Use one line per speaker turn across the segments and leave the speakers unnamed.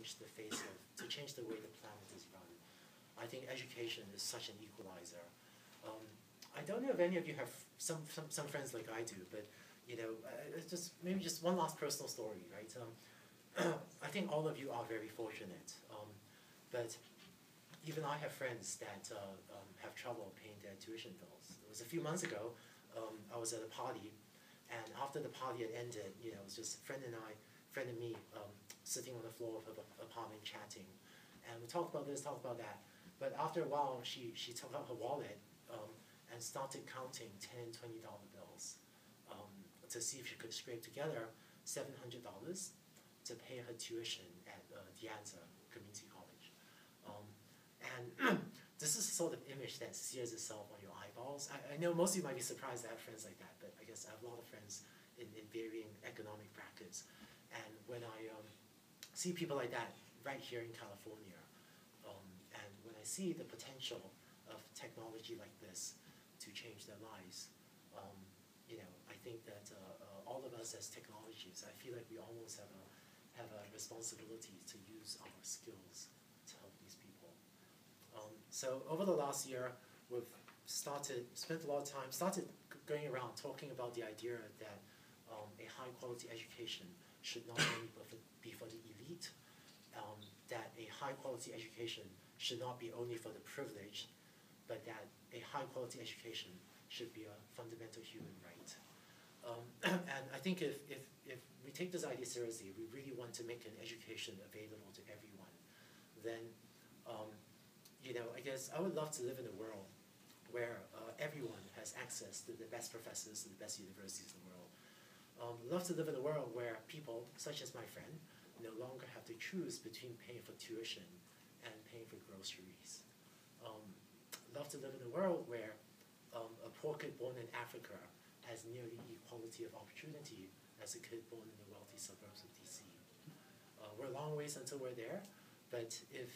change the face of, to change the way the planet is run. I think education is such an equalizer. I don't know if any of you have some friends like I do, but you know, maybe just one last personal story, right? I think all of you are very fortunate, but even I have friends that have trouble paying their tuition bills. It was a few months ago. I was at a party, and after the party had ended, you know, it was just a friend and me, sitting on the floor of her apartment chatting, and we talked about this, talked about that. But after a while, she took out her wallet and started counting $10, $20 bills to see if she could scrape together $700 to pay her tuition at De Anza Community College. And this is the sort of image that sears itself on your eyeballs. I know most of you might be surprised to have friends like that, but I guess I have a lot of friends in varying economic brackets. And when I see people like that right here in California, and when I see the potential of technology like this to change their lives, you know, I think that all of us as technologists, I feel like we almost have a responsibility to use our skills to help these people. So over the last year, we've spent a lot of time, started going around talking about the idea that a high-quality education should not only be for the elite, that a high-quality education should not be only for the privileged, but that a high-quality education should be a fundamental human right. And I think if we take this idea seriously, we really want to make an education available to everyone, then you know, I guess I would love to live in a world where everyone has access to the best professors and the best universities in the world. Love to live in a world where people, such as my friend, no longer have to choose between paying for tuition and paying for groceries. Love to live in a world where a poor kid born in Africa has nearly equality of opportunity as a kid born in the wealthy suburbs of DC. We're a long ways until we're there, but if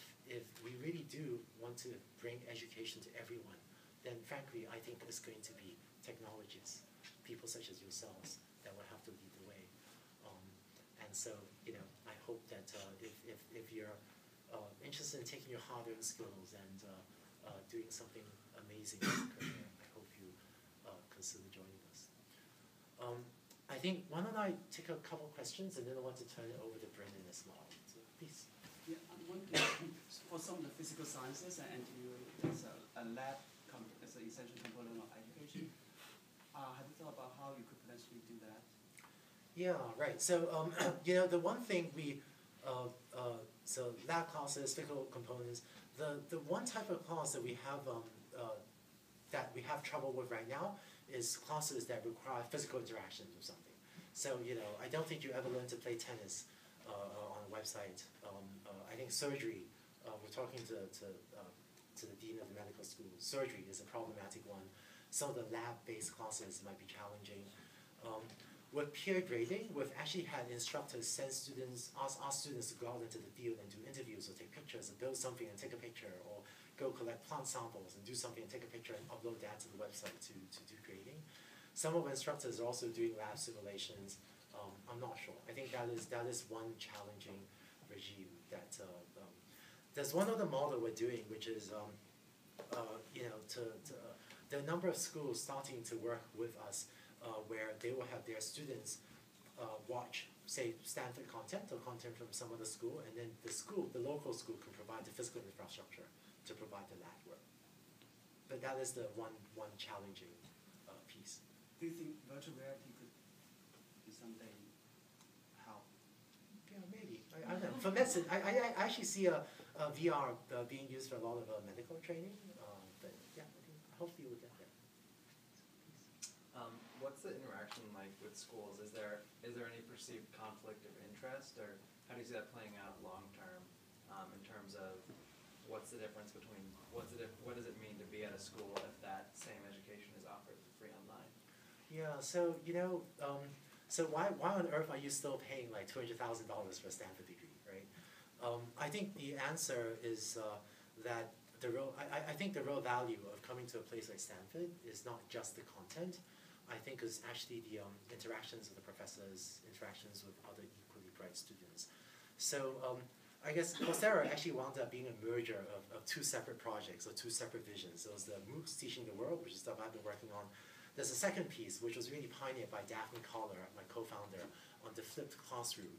we really do want to bring education to everyone, then frankly, I think it's going to be technologists, people such as yourselves, that will have to lead the way. And so, you know, I hope that if you're interested in taking your hard-earned skills and doing something amazing in your career, I hope you consider joining us. I think, why don't I take a couple questions, and then I want to turn it over to Brendan as well. So, please.
Yeah, I'm wondering, for some of the physical sciences and there's a lab as an essential component of education. Have you thought about how you could potentially do that?
Yeah, right. So, you know, the one thing so lab classes, physical components, the one type of class that we have trouble with right now is classes that require physical interactions with something. So, you know, I don't think you ever learn to play tennis on a website. I think surgery, we're talking to the dean of the medical school. Surgery is a problematic one. Some of the lab-based classes might be challenging. With peer grading, we've actually had instructors send students, ask students to go out into the field and do interviews or take pictures or build something and take a picture, or go collect plant samples and do something and take a picture and upload that to the website to do grading. Some of our instructors are also doing lab simulations. I'm not sure. I think that is one challenging regime. That there's one other model we're doing, which is you know, there are a number of schools starting to work with us where they will have their students watch, say, Stanford content or content from some other school, and then the local school can provide the physical infrastructure to provide the lab work. But that is the one challenging piece.
Do you think virtual reality could be someday help?
Yeah, maybe. I don't know. For medicine, I actually see VR being used for a lot of medical training. But yeah, hopefully we'll get there.
What's the interaction like with schools? Is there any perceived conflict of interest, or how do you see that playing out long term in terms of what's the difference between what does it mean to be at a school if that same education is offered free online?
Yeah, so you know, so why on earth are you still paying like $200,000 for a Stanford degree, right? I think the answer is that I think the real value of coming to a place like Stanford is not just the content. I think it's actually the interactions with the professors, interactions with other equally bright students. So I guess Coursera actually wound up being a merger of two separate projects or two separate visions. There was the MOOCs Teaching the World, which is stuff I've been working on. There's a second piece, which was really pioneered by Daphne Collar, my co-founder, on the flipped classroom.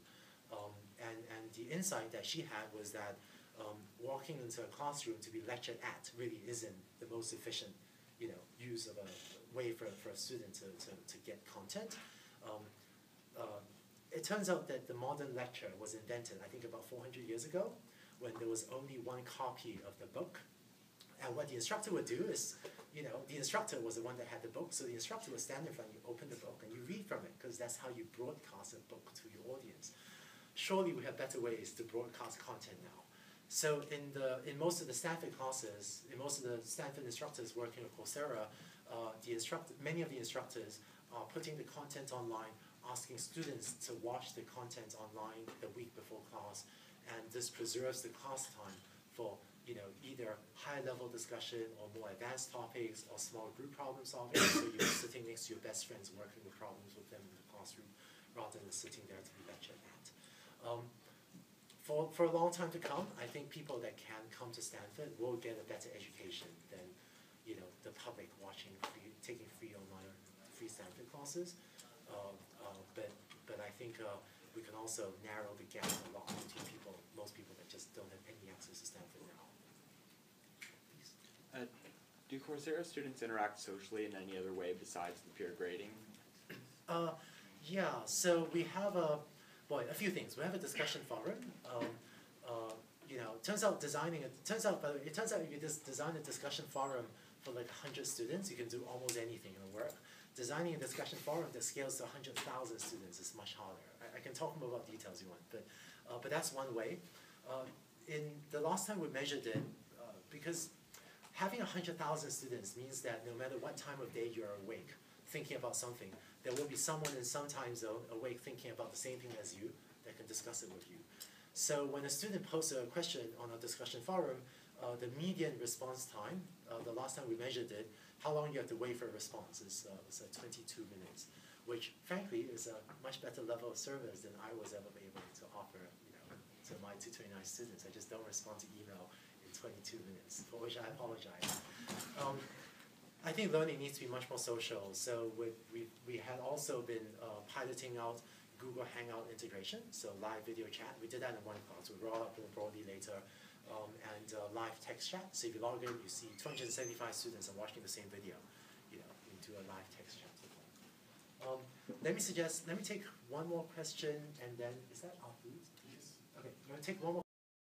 And the insight that she had was that walking into a classroom to be lectured at really isn't the most efficient, use of a way for a student to get content. It turns out that the modern lecture was invented, I think, about 400 years ago, when there was only one copy of the book. And what the instructor would do is, the instructor was the one that had the book, so the instructor would stand in front, you open the book, and you read from it, because that's how you broadcast a book to your audience. Surely we have better ways to broadcast content now. So in most of the Stanford classes, in most of the Stanford instructors working with Coursera, many of the instructors are putting the content online, asking students to watch the content online the week before class, and this preserves the class time for either high-level discussion or more advanced topics or small group problem solving. So you're sitting next to your best friends working the problems with them in the classroom rather than sitting there to be lectured at. For a long time to come, I think people that can come to Stanford will get a better education than the public taking free online, free Stanford classes. But I think we can also narrow the gap a lot between most people that just don't have any access to Stanford now.
Do Coursera students interact socially in any other way besides the peer grading?
Yeah, so we have a few things. We have a discussion forum. Turns out if you just design a discussion forum for like 100 students, you can do almost anything in the work. Designing a discussion forum that scales to 100,000 students is much harder. I can talk more about details you want, but that's one way. In the last time we measured it, because having 100,000 students means that no matter what time of day you're awake, thinking about something, there will be someone in some time zone awake thinking about the same thing as you that can discuss it with you. So when a student posts a question on a discussion forum, the median response time, the last time we measured it, how long you have to wait for a response is 22 minutes, which frankly is a much better level of service than I was ever able to offer to my 229 students. I just don't respond to email in 22 minutes, for which I apologize. I think learning needs to be much more social, so we had also been piloting out Google Hangout integration, so live video chat. We did that in one class. We'll roll out more broadly later. And live text chat. So if you log in, you see 275 students are watching the same video. You do a live text chat with them. Let me take one more question, and then, is that our food? Yes. Okay, I'm going to take one more